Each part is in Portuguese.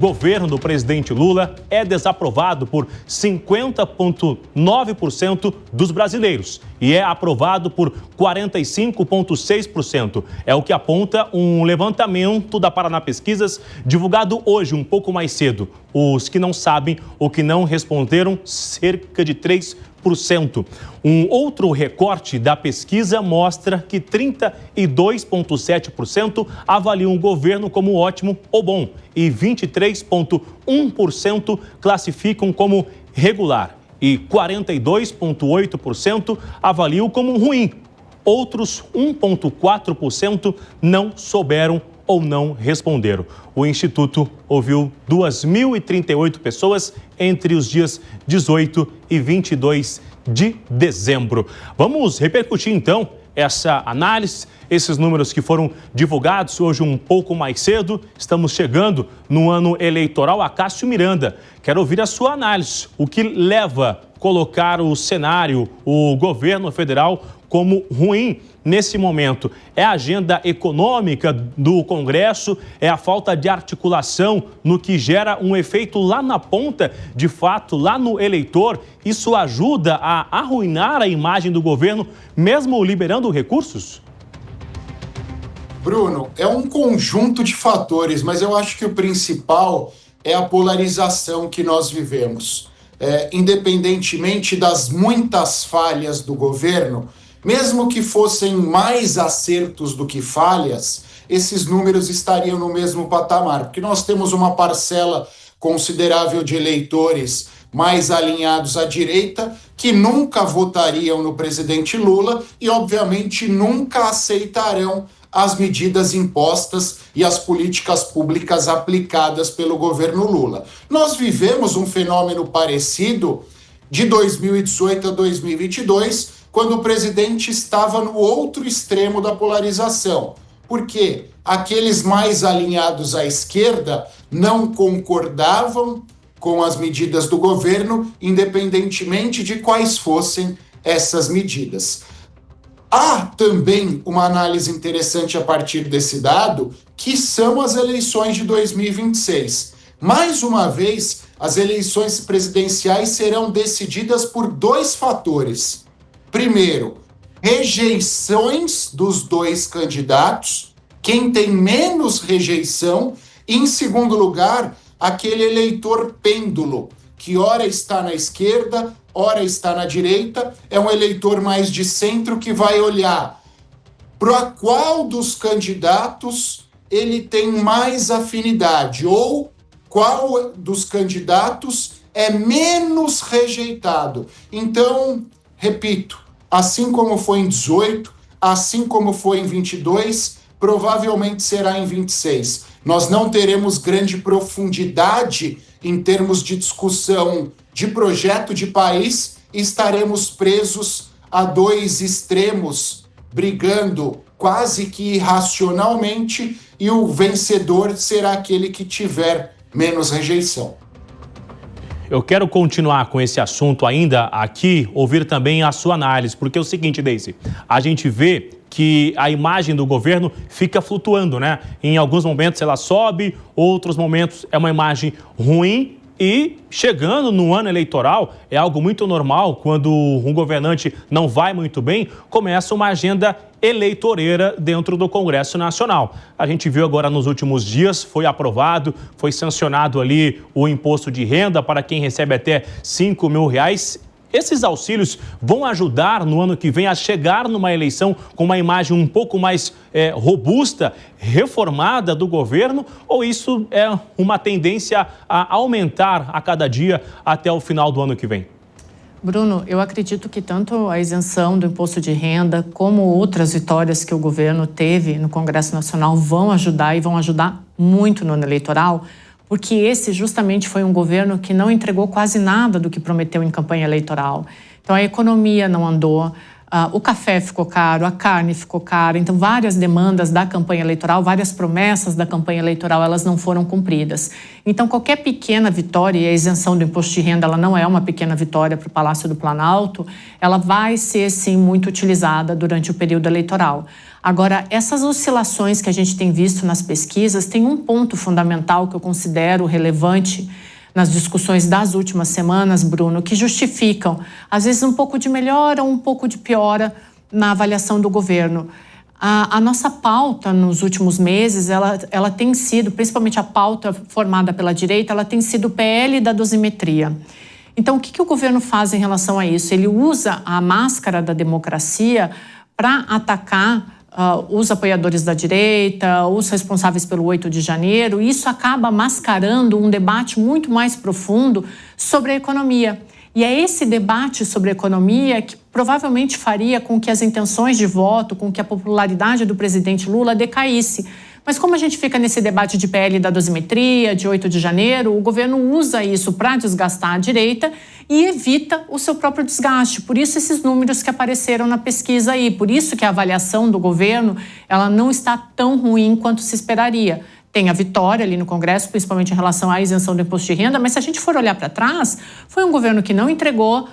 governo do presidente Lula é desaprovado por 50,9% dos brasileiros e é aprovado por 45,6%. É o que aponta um levantamento da Paraná Pesquisas, divulgado hoje, um pouco mais cedo. Os que não sabem ou que não responderam, cerca de 3%. Um outro recorte da pesquisa mostra que 32,7% avaliam o governo como ótimo ou bom e 23,1% classificam como regular e 42,8% avaliam como ruim. Outros 1,4% não souberam ou não responderam. O Instituto ouviu 2.038 pessoas entre os dias 18 e 22 de dezembro. Vamos repercutir, então, essa análise, esses números que foram divulgados hoje um pouco mais cedo. Estamos chegando no ano eleitoral. Acácio Miranda, quero ouvir a sua análise. O que leva a colocar o cenário, o governo federal, como ruim nesse momento? É a agenda econômica do Congresso? É a falta de articulação no que gera um efeito lá na ponta, de fato, lá no eleitor? Isso ajuda a arruinar a imagem do governo, mesmo liberando recursos? Bruno, é um conjunto de fatores, mas eu acho que o principal é a polarização que nós vivemos. Independentemente das muitas falhas do governo, mesmo que fossem mais acertos do que falhas, esses números estariam no mesmo patamar, porque nós temos uma parcela considerável de eleitores mais alinhados à direita que nunca votariam no presidente Lula e, obviamente, nunca aceitarão as medidas impostas e as políticas públicas aplicadas pelo governo Lula. Nós vivemos um fenômeno parecido de 2018 a 2022, quando o presidente estava no outro extremo da polarização. Porque aqueles mais alinhados à esquerda não concordavam com as medidas do governo, independentemente de quais fossem essas medidas. Há também uma análise interessante a partir desse dado, que são as eleições de 2026. Mais uma vez, as eleições presidenciais serão decididas por dois fatores. Primeiro, rejeições dos dois candidatos, quem tem menos rejeição, e, em segundo lugar, aquele eleitor pêndulo, que ora está na esquerda, ora está na direita, é um eleitor mais de centro que vai olhar para qual dos candidatos ele tem mais afinidade, ou qual dos candidatos é menos rejeitado. Então, repito, assim como foi em 18, assim como foi em 22, provavelmente será em 26. Nós não teremos grande profundidade em termos de discussão de projeto de país e estaremos presos a dois extremos, brigando quase que irracionalmente, e o vencedor será aquele que tiver menos rejeição. Eu quero continuar com esse assunto ainda aqui, ouvir também a sua análise, porque é o seguinte, Deise, a gente vê que a imagem do governo fica flutuando, né? Em alguns momentos ela sobe, outros momentos é uma imagem ruim, e chegando no ano eleitoral, é algo muito normal, quando um governante não vai muito bem, começa uma agenda eleitoreira dentro do Congresso Nacional. A gente viu agora nos últimos dias, foi aprovado, foi sancionado ali o imposto de renda para quem recebe até R$5.000. Esses auxílios vão ajudar no ano que vem a chegar numa eleição com uma imagem um pouco mais robusta, reformada do governo, ou isso é uma tendência a aumentar a cada dia até o final do ano que vem? Bruno, eu acredito que tanto a isenção do imposto de renda como outras vitórias que o governo teve no Congresso Nacional vão ajudar e vão ajudar muito no ano eleitoral, porque esse justamente foi um governo que não entregou quase nada do que prometeu em campanha eleitoral. Então, a economia não andou, O café ficou caro, a carne ficou cara, então várias demandas da campanha eleitoral, várias promessas da campanha eleitoral, elas não foram cumpridas. Então qualquer pequena vitória, e a isenção do imposto de renda, ela não é uma pequena vitória para o Palácio do Planalto, ela vai ser sim muito utilizada durante o período eleitoral. Agora, essas oscilações que a gente tem visto nas pesquisas, tem um ponto fundamental que eu considero relevante nas discussões das últimas semanas, Bruno, que justificam, às vezes, um pouco de melhora ou um pouco de piora na avaliação do governo. A nossa pauta nos últimos meses, ela tem sido, principalmente a pauta formada pela direita, ela tem sido o PL da dosimetria. Então, o que o governo faz em relação a isso? Ele usa a máscara da democracia para atacar os apoiadores da direita, os responsáveis pelo 8 de janeiro, e isso acaba mascarando um debate muito mais profundo sobre a economia. E é esse debate sobre a economia que provavelmente faria com que as intenções de voto, com que a popularidade do presidente Lula decaísse. Mas como a gente fica nesse debate de PL da dosimetria, de 8 de janeiro, o governo usa isso para desgastar a direita e evita o seu próprio desgaste. Por isso esses números que apareceram na pesquisa aí, por isso que a avaliação do governo ela não está tão ruim quanto se esperaria. Tem a vitória ali no Congresso, principalmente em relação à isenção do imposto de renda, mas se a gente for olhar para trás, foi um governo que não entregou,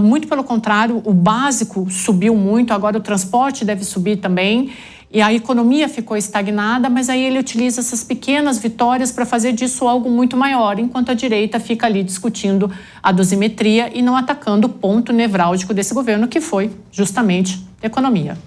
muito pelo contrário, o básico subiu muito, agora o transporte deve subir também, e a economia ficou estagnada, mas aí ele utiliza essas pequenas vitórias para fazer disso algo muito maior, enquanto a direita fica ali discutindo a dosimetria e não atacando o ponto nevrálgico desse governo, que foi justamente a economia.